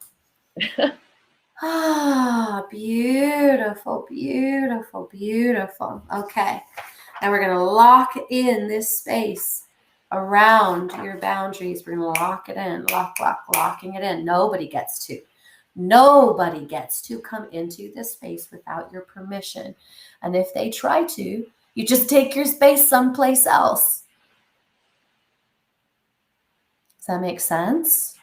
Beautiful, beautiful, beautiful. Okay. And we're going to lock in this space around your boundaries. We're going to lock it in, locking it in. Nobody gets to come into this space without your permission. And if they try to, you just take your space someplace else. Does that make sense?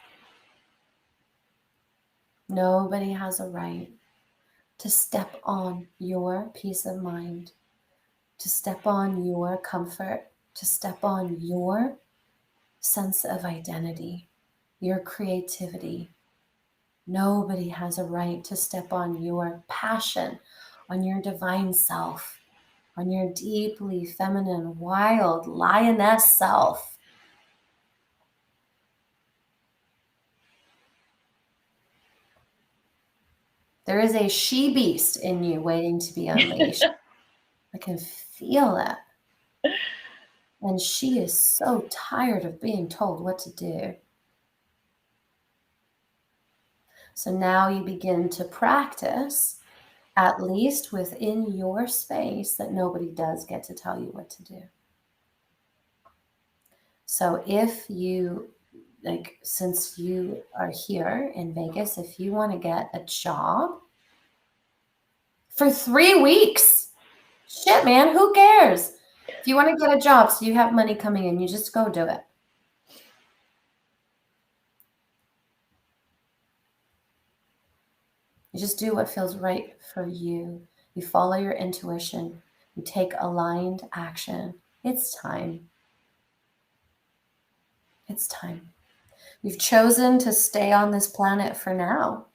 Nobody has a right to step on your peace of mind, to step on your comfort, to step on your sense of identity, your creativity. Nobody has a right to step on your passion, on your divine self, on your deeply feminine, wild lioness self. There is a she beast in you waiting to be unleashed. I can feel it. And she is so tired of being told what to do. So now you begin to practice, at least within your space, that nobody does get to tell you what to do. So if you, since you are here in Vegas, if you want to get a job for 3 weeks, shit, man, who cares? If you want to get a job so you have money coming in, you just go do it. You just do what feels right for you. You follow your intuition. You take aligned action. It's time. It's time. You've chosen to stay on this planet for now.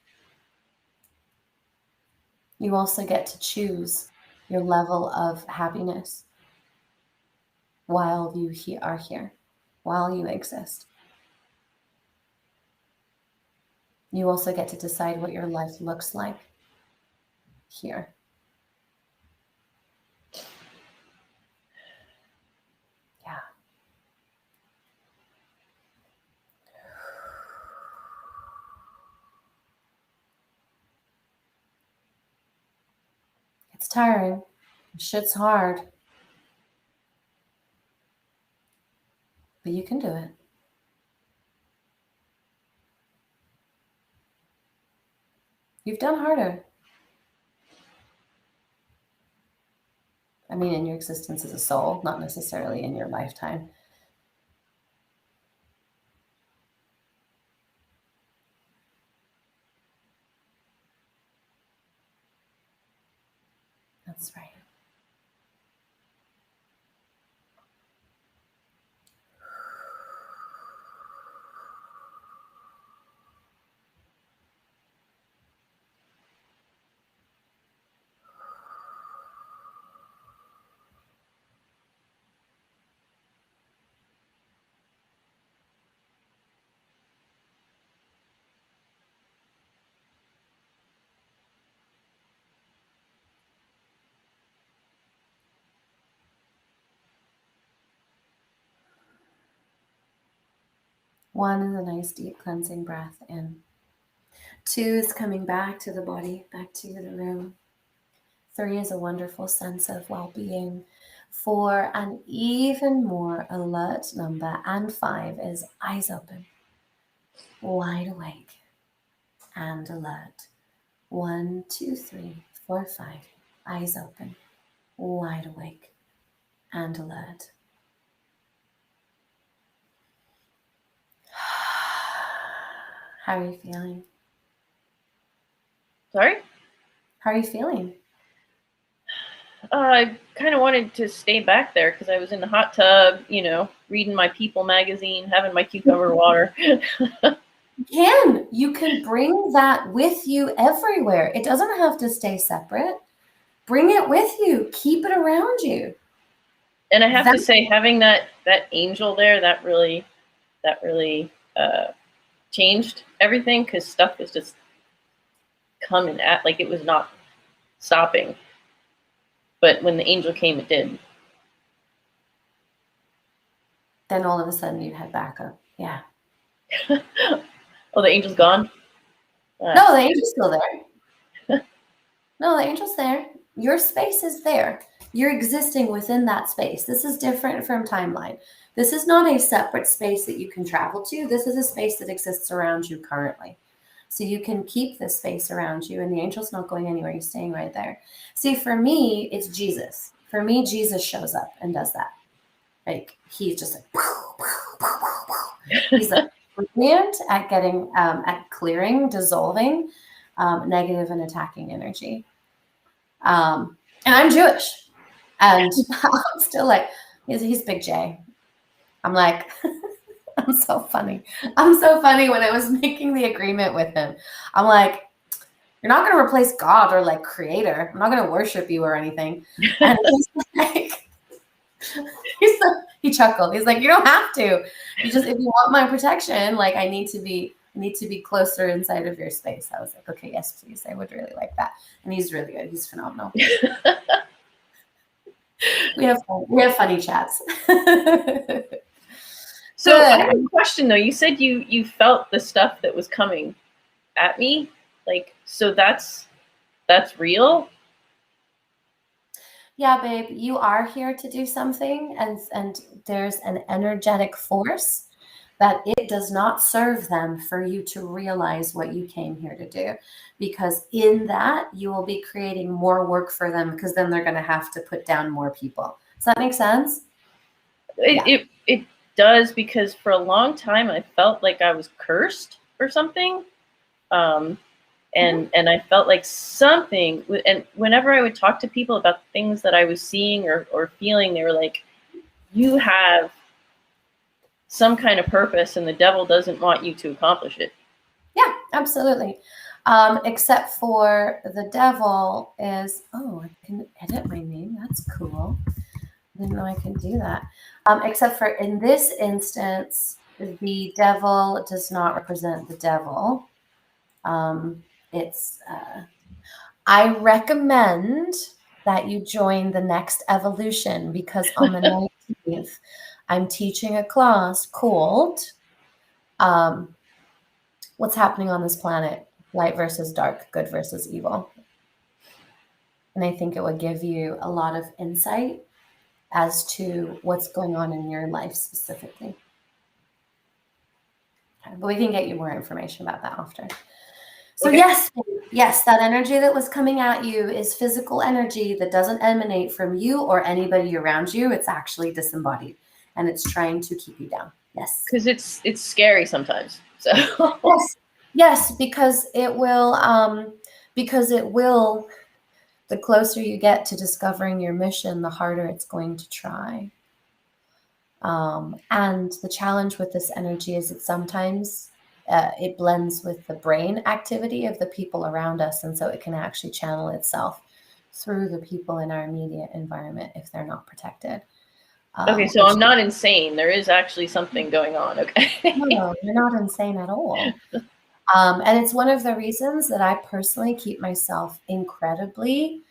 You also get to choose your level of happiness while you are here, while you exist. You also get to decide what your life looks like here. Yeah. It's tiring. Shit's hard. But you can do it. You've done harder. I mean, in your existence as a soul, not necessarily in your lifetime. That's right. 1 is a nice deep cleansing breath in. 2 is coming back to the body, back to the room. 3 is a wonderful sense of well-being. 4, an even more alert number. And 5 is eyes open, wide awake, and alert. 1, 2, 3, 4, 5. Eyes open, wide awake, and alert. How are you feeling? Sorry? How are you feeling? I kind of wanted to stay back there because I was in the hot tub, reading my People magazine, having my cucumber water. You can bring that with you everywhere. It doesn't have to stay separate. Bring it with you. Keep it around you. And I have to say, having that angel there, that really changed everything, because stuff was just coming at, like, it was not stopping. But when the angel came, it did. Then all of a sudden you'd had backup. Yeah. Oh, the angel's gone? No, the angel's still there. No, the angel's there. Your space is there. You're existing within that space. This is different from timeline. This is not a separate space that you can travel to. This is a space that exists around you currently. So you can keep this space around you, and the angel's not going anywhere. He's staying right there. See, for me, it's Jesus. For me, Jesus shows up and does that. Like, he's just like, he's like brilliant at getting, at clearing, dissolving negative and attacking energy. And I'm Jewish, and I'm still like, he's Big J. I'm like, I'm so funny. I'm so funny. When I was making the agreement with him, I'm like, you're not going to replace God or like creator. I'm not going to worship you or anything. And he's like, he chuckled. He's like, you don't have to. You just, if you want my protection, like I need to be closer inside of your space. I was like, okay, yes, please. I would really like that. And he's really good. He's phenomenal. We have funny chats. So I have a question though. You said you felt the stuff that was coming at me. Like, so that's real? Yeah, babe, you are here to do something, and there's an energetic force that it does not serve them for you to realize what you came here to do, because in that you will be creating more work for them, because then they're going to have to put down more people. Does that make sense? It does, because for a long time I felt like I was cursed or something. And I felt like something, and whenever I would talk to people about things that I was seeing or feeling, they were like, you have some kind of purpose and the devil doesn't want you to accomplish it. Yeah, absolutely. Except for the devil is, oh, I can edit my name. That's cool. I didn't know I can do that. Except for in this instance, the devil does not represent the devil. I recommend that you join the next evolution, because on the 19th, I'm teaching a class called What's Happening on This Planet? Light versus Dark, Good versus Evil. And I think it would give you a lot of insight as to what's going on in your life specifically. Okay, but we can get you more information about that after. So Okay. yes, that energy that was coming at you is physical energy that doesn't emanate from you or anybody around you. It's actually disembodied, and it's trying to keep you down. Yes. Because it's scary sometimes. So yes, because it will, the closer you get to discovering your mission, the harder it's going to try. And the challenge with this energy is that sometimes it blends with the brain activity of the people around us. And so it can actually channel itself through the people in our immediate environment if they're not protected. Okay, so I'm not insane. There is actually something going on. Okay. No, you're not insane at all. And it's one of the reasons that I personally keep myself incredibly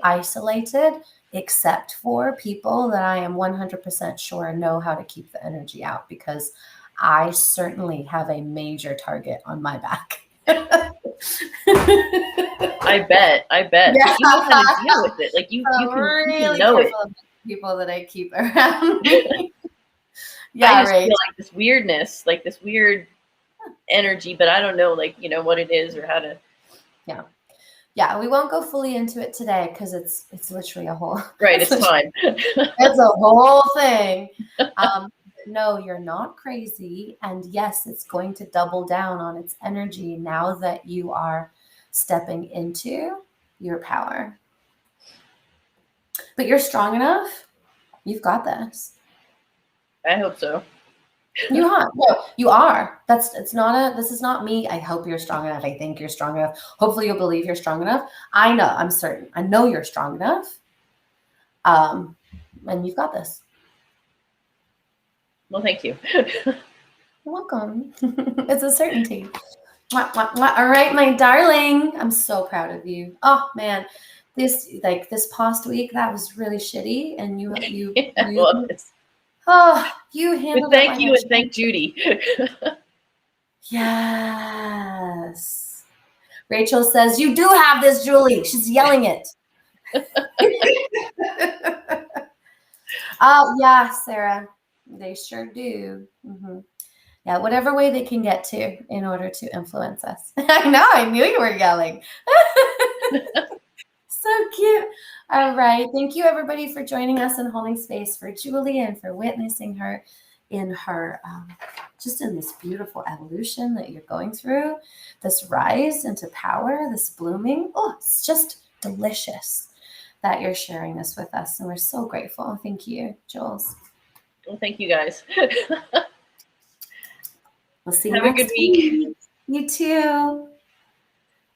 isolated, except for people that I am 100% sure know how to keep the energy out, because I certainly have a major target on my back. I bet. Yeah. But you know how to deal with it. Like you can Really know it. careful about the people that I keep around me. I Yeah, just right. feel like this weirdness, like this weird energy, but I don't know, like, what it is or how to. Yeah, we won't go fully into it today because it's literally a whole Right, it's time. it's a whole thing. No, you're not crazy. And yes, it's going to double down on its energy now that you are stepping into your power. But you're strong enough. You've got this. I hope so. You are. No, you are. This is not me. I hope you're strong enough. I think you're strong enough. Hopefully you'll believe you're strong enough. I know, I'm certain. I know you're strong enough. And you've got this. Well, thank you. You're welcome. It's a certainty. Mwah, mwah, mwah. All right, my darling. I'm so proud of you. Oh man, this past week that was really shitty, and you I love this. you handled But it thank like you a and thank Judy. yes. Rachel says you do have this, Julie. She's yelling it. Oh yeah, Sarah. They sure do. Mm-hmm. Yeah, whatever way they can get to in order to influence us. I know, I knew you were yelling. So cute. All right. Thank you, everybody, for joining us and holding space for Julie and for witnessing her in her, just in this beautiful evolution that you're going through, this rise into power, this blooming. Oh, it's just delicious that you're sharing this with us. And we're so grateful. Thank you, Jules. Well, thank you guys. We'll see you Have a next good week. week. You too.